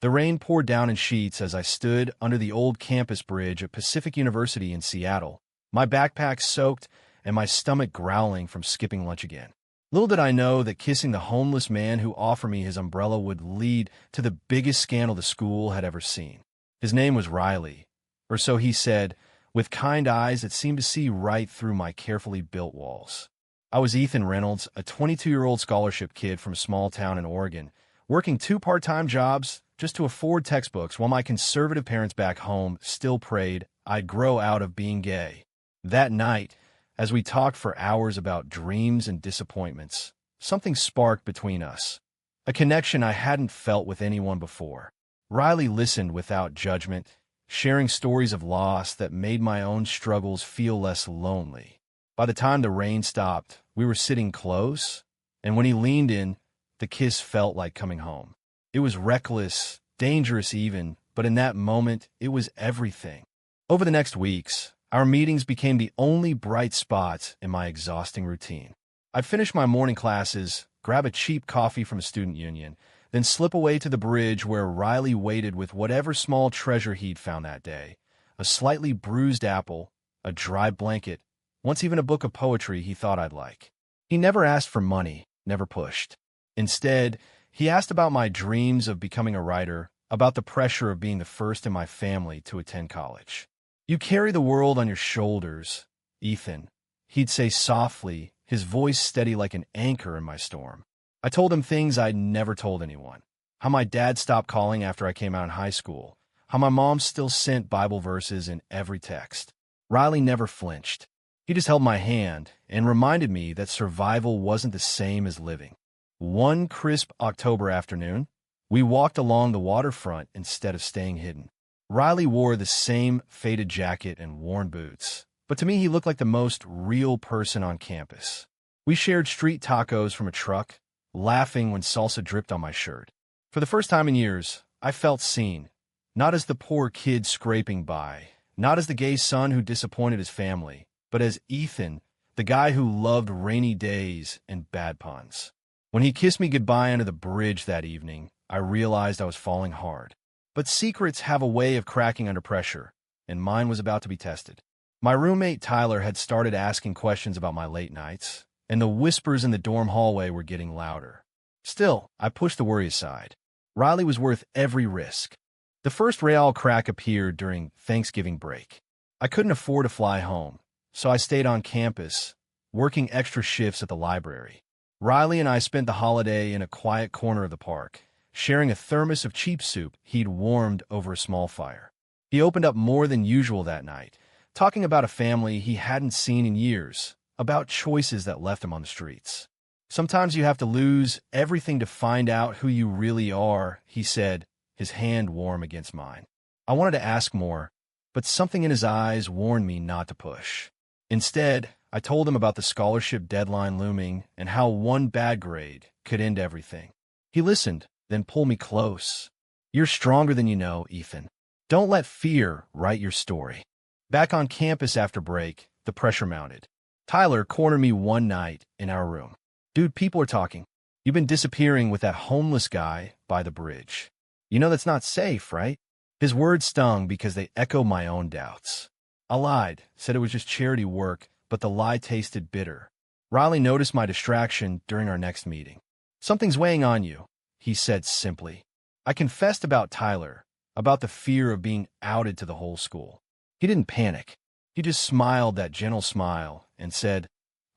The rain poured down in sheets as I stood under the old campus bridge at Pacific University in Seattle, my backpack soaked and my stomach growling from skipping lunch again. Little did I know that kissing the homeless man who offered me his umbrella would lead to the biggest scandal the school had ever seen. His name was Riley, or so he said, with kind eyes that seemed to see right through my carefully built walls. I was Ethan Reynolds, a 22-year-old scholarship kid from a small town in Oregon, working 2 part-time jobs just to afford textbooks while my conservative parents back home still prayed I'd grow out of being gay. That night, as we talked for hours about dreams and disappointments, something sparked between us, a connection I hadn't felt with anyone before. Riley listened without judgment, sharing stories of loss that made my own struggles feel less lonely. By the time the rain stopped, we were sitting close, and when he leaned in, the kiss felt like coming home. It was reckless, dangerous even, but in that moment, it was everything. Over the next weeks, our meetings became the only bright spots in my exhausting routine. I'd finish my morning classes, grab a cheap coffee from a student union, then slip away to the bridge where Riley waited with whatever small treasure he'd found that day, a slightly bruised apple, a dry blanket, once even a book of poetry he thought I'd like. He never asked for money, never pushed. Instead, he asked about my dreams of becoming a writer, about the pressure of being the first in my family to attend college. "You carry the world on your shoulders, Ethan," he'd say softly, his voice steady like an anchor in my storm. I told him things I'd never told anyone. How my dad stopped calling after I came out in high school. How my mom still sent Bible verses in every text. Riley never flinched. He just held my hand and reminded me that survival wasn't the same as living. One crisp October afternoon, we walked along the waterfront instead of staying hidden. Riley wore the same faded jacket and worn boots, but to me he looked like the most real person on campus. We shared street tacos from a truck, laughing when salsa dripped on my shirt. For the first time in years, I felt seen, not as the poor kid scraping by, not as the gay son who disappointed his family, but as Ethan, the guy who loved rainy days and bad puns. When he kissed me goodbye under the bridge that evening, I realized I was falling hard. But secrets have a way of cracking under pressure, and mine was about to be tested. My roommate Tyler had started asking questions about my late nights, and the whispers in the dorm hallway were getting louder. Still, I pushed the worry aside. Riley was worth every risk. The first real crack appeared during Thanksgiving break. I couldn't afford to fly home, so I stayed on campus, working extra shifts at the library. Riley and I spent the holiday in a quiet corner of the park, sharing a thermos of cheap soup he'd warmed over a small fire. He opened up more than usual that night, talking about a family he hadn't seen in years, about choices that left him on the streets. "Sometimes you have to lose everything to find out who you really are," he said, his hand warm against mine. I wanted to ask more, but something in his eyes warned me not to push. Instead, I told him about the scholarship deadline looming and how one bad grade could end everything. He listened, then pulled me close. "You're stronger than you know, Ethan. Don't let fear write your story." Back on campus after break, the pressure mounted. Tyler cornered me one night in our room. "Dude, people are talking. You've been disappearing with that homeless guy by the bridge. You know that's not safe, right?" His words stung because they echoed my own doubts. I lied, said it was just charity work, but the lie tasted bitter. Riley noticed my distraction during our next meeting. "Something's weighing on you," he said simply. I confessed about Tyler, about the fear of being outed to the whole school. He didn't panic. He just smiled that gentle smile and said,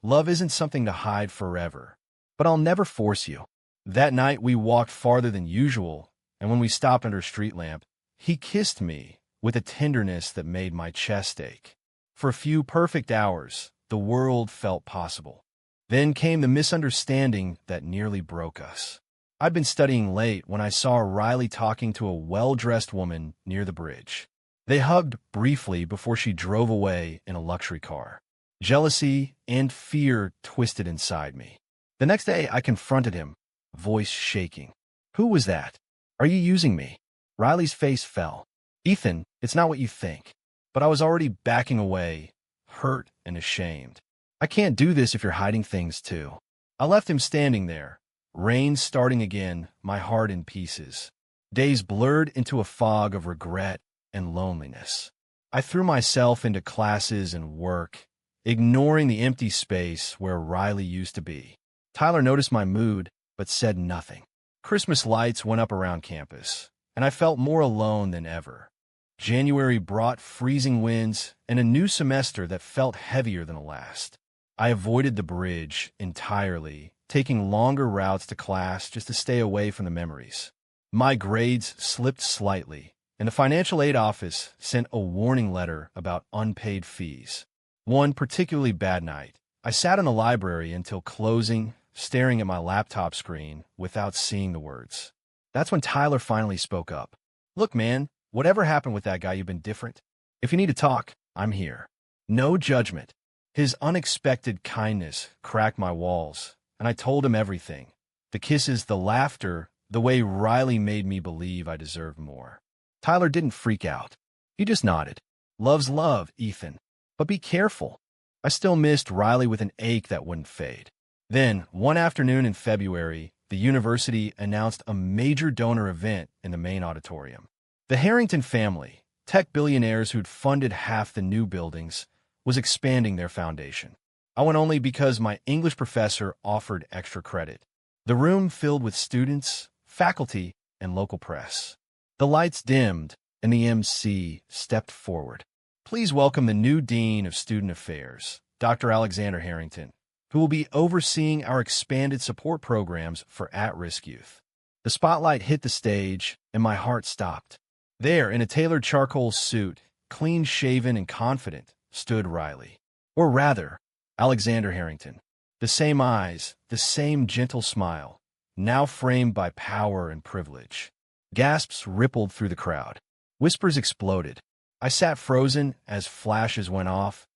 "Love isn't something to hide forever, but I'll never force you." That night we walked farther than usual, and when we stopped under a street lamp, he kissed me with a tenderness that made my chest ache. For a few perfect hours, the world felt possible. Then came the misunderstanding that nearly broke us. I'd been studying late when I saw Riley talking to a well-dressed woman near the bridge. They hugged briefly before she drove away in a luxury car. Jealousy and fear twisted inside me. The next day, I confronted him, voice shaking. "Who was that? Are you using me?" Riley's face fell. "Ethan, it's not what you think." But I was already backing away, hurt and ashamed. "I can't do this if you're hiding things too." I left him standing there, rain starting again, my heart in pieces. Days blurred into a fog of regret and loneliness. I threw myself into classes and work, ignoring the empty space where Riley used to be. Tyler noticed my mood, but said nothing. Christmas lights went up around campus, and I felt more alone than ever. January brought freezing winds and a new semester that felt heavier than the last. I avoided the bridge entirely, taking longer routes to class just to stay away from the memories. My grades slipped slightly, and the financial aid office sent a warning letter about unpaid fees. One particularly bad night, I sat in the library until closing, staring at my laptop screen without seeing the words. That's when Tyler finally spoke up. "Look, man, whatever happened with that guy, you've been different. If you need to talk, I'm here." No judgment. His unexpected kindness cracked my walls, and I told him everything. The kisses, the laughter, the way Riley made me believe I deserved more. Tyler didn't freak out. He just nodded. "Love's love, Ethan. But be careful." I still missed Riley with an ache that wouldn't fade. Then, one afternoon in February, the university announced a major donor event in the main auditorium. The Harrington family, tech billionaires who'd funded half the new buildings, was expanding their foundation. I went only because my English professor offered extra credit. The room filled with students, faculty, and local press. The lights dimmed, and the MC stepped forward. "Please welcome the new Dean of Student Affairs, Dr. Alexander Harrington, who will be overseeing our expanded support programs for at-risk youth." The spotlight hit the stage, and my heart stopped. There, in a tailored charcoal suit, clean-shaven and confident, stood Riley. Or rather, Alexander Harrington. The same eyes, the same gentle smile, now framed by power and privilege. Gasps rippled through the crowd. Whispers exploded. I sat frozen as flashes went off,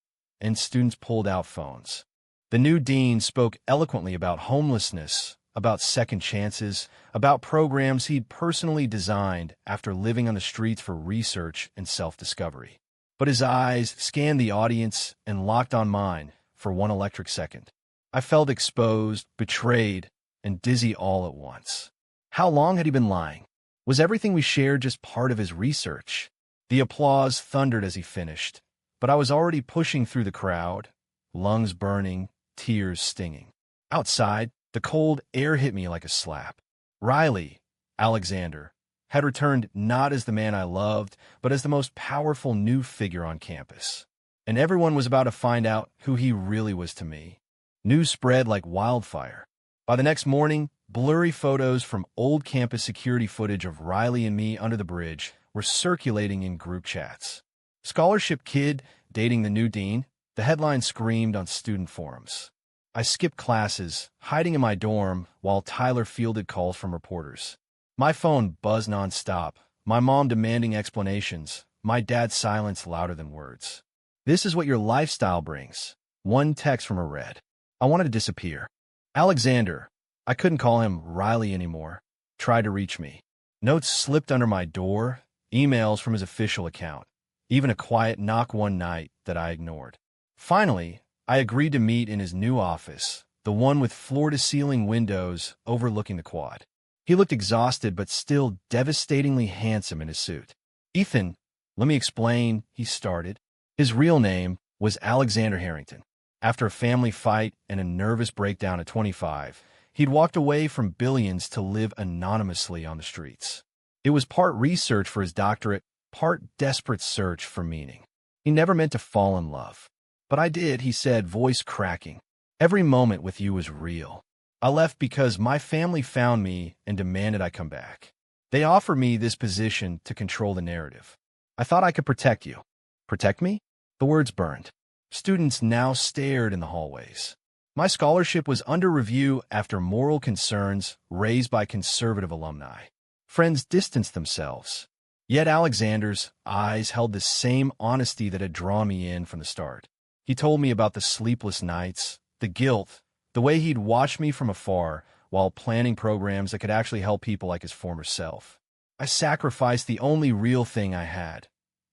and students pulled out phones. The new dean spoke eloquently about homelessness, about second chances, about programs he'd personally designed after living on the streets for research and self-discovery. But his eyes scanned the audience and locked on mine for one electric second. I felt exposed, betrayed, and dizzy all at once. How long had he been lying? Was everything we shared just part of his research? The applause thundered as he finished, but I was already pushing through the crowd, lungs burning, tears stinging. Outside, the cold air hit me like a slap. Riley, Alexander, had returned not as the man I loved, but as the most powerful new figure on campus. And everyone was about to find out who he really was to me. News spread like wildfire. By the next morning, blurry photos from old campus security footage of Riley and me under the bridge were circulating in group chats. "Scholarship kid dating the new dean," the headline screamed on student forums. I skipped classes, hiding in my dorm while Tyler fielded calls from reporters. My phone buzzed nonstop, my mom demanding explanations, my dad's silence louder than words. "This is what your lifestyle brings." One text from a red. I wanted to disappear. Alexander, I couldn't call him Riley anymore, tried to reach me. Notes slipped under my door, emails from his official account, even a quiet knock one night that I ignored. Finally, I agreed to meet in his new office, the one with floor-to-ceiling windows overlooking the quad. He looked exhausted but still devastatingly handsome in his suit. "Ethan, let me explain," he started. His real name was Alexander Harrington. After a family fight and a nervous breakdown at 25, he'd walked away from billions to live anonymously on the streets. It was part research for his doctorate, part desperate search for meaning. He never meant to fall in love. "But I did," he said, voice cracking. "Every moment with you was real. I left because my family found me and demanded I come back. They offered me this position to control the narrative. I thought I could protect you." "Protect me?" The words burned. Students now stared in the hallways. My scholarship was under review after moral concerns raised by conservative alumni. Friends distanced themselves. Yet Alexander's eyes held the same honesty that had drawn me in from the start. He told me about the sleepless nights, the guilt, the way he'd watched me from afar while planning programs that could actually help people like his former self. I sacrificed the only real thing I had,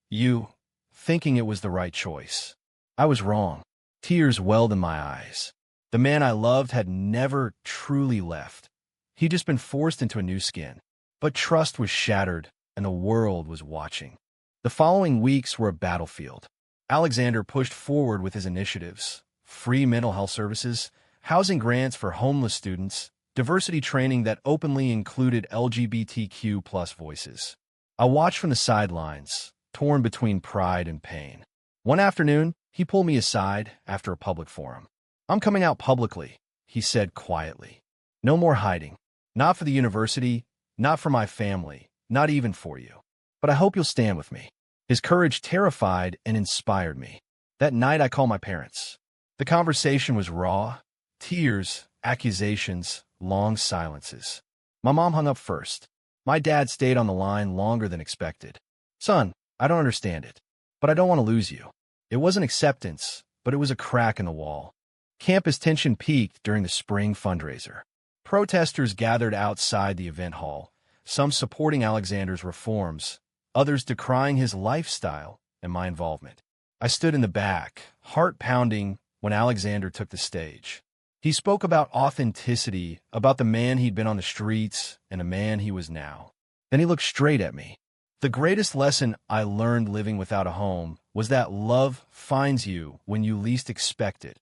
you, thinking it was the right choice. I was wrong. Tears welled in my eyes. The man I loved had never truly left. He'd just been forced into a new skin. But trust was shattered, and the world was watching. The following weeks were a battlefield. Alexander pushed forward with his initiatives: free mental health services, housing grants for homeless students, diversity training that openly included LGBTQ plus voices. I watched from the sidelines, torn between pride and pain. One afternoon, he pulled me aside after a public forum. "I'm coming out publicly," he said quietly. "No more hiding. Not for the university, not for my family, not even for you. But I hope you'll stand with me." His courage terrified and inspired me. That night I called my parents. The conversation was raw: tears, accusations, long silences. My mom hung up first. My dad stayed on the line longer than expected. "Son, I don't understand it, but I don't want to lose you." It wasn't acceptance, but it was a crack in the wall. Campus tension peaked during the spring fundraiser. Protesters gathered outside the event hall, some supporting Alexander's reforms, others decrying his lifestyle and my involvement. I stood in the back, heart pounding, when Alexander took the stage. He spoke about authenticity, about the man he'd been on the streets and a man he was now. Then he looked straight at me. "The greatest lesson I learned living without a home was that love finds you when you least expect it,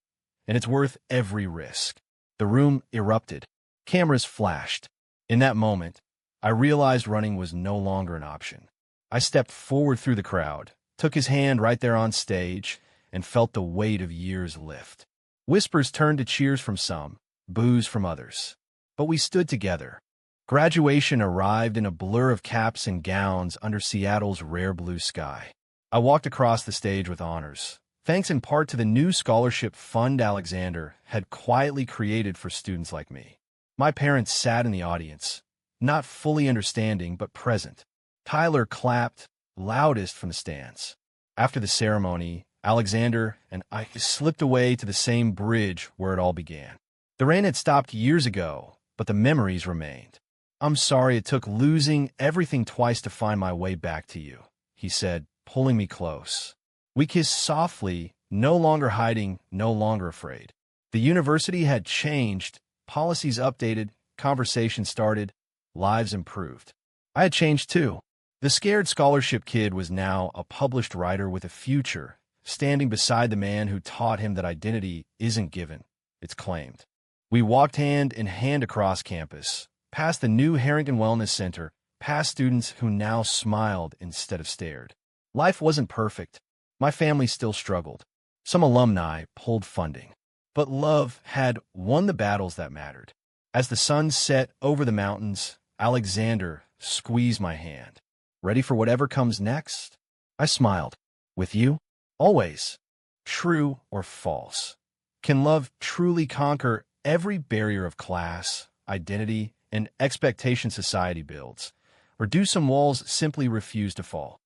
and it's worth every risk." The room erupted. Cameras flashed. In that moment, I realized running was no longer an option. I stepped forward through the crowd, took his hand right there on stage, and felt the weight of years lift. Whispers turned to cheers from some, boos from others. But we stood together. Graduation arrived in a blur of caps and gowns under Seattle's rare blue sky. I walked across the stage with honors, thanks in part to the new scholarship fund Alexander had quietly created for students like me. My parents sat in the audience, not fully understanding but present. Tyler clapped loudest from the stands. After the ceremony, Alexander and I slipped away to the same bridge where it all began. The rain had stopped years ago, but the memories remained. "I'm sorry it took losing everything twice to find my way back to you," he said, pulling me close. We kissed softly, no longer hiding, no longer afraid. The university had changed, policies updated, conversations started, lives improved. I had changed too. The scared scholarship kid was now a published writer with a future, standing beside the man who taught him that identity isn't given, it's claimed. We walked hand in hand across campus, past the new Harrington Wellness Center, past students who now smiled instead of stared. Life wasn't perfect. My family still struggled. Some alumni pulled funding. But love had won the battles that mattered. As the sun set over the mountains, Alexander squeezed my hand. "Ready for whatever comes next?" I smiled. "With you? Always." True or false? Can love truly conquer every barrier of class, identity, and expectation society builds? Or do some walls simply refuse to fall?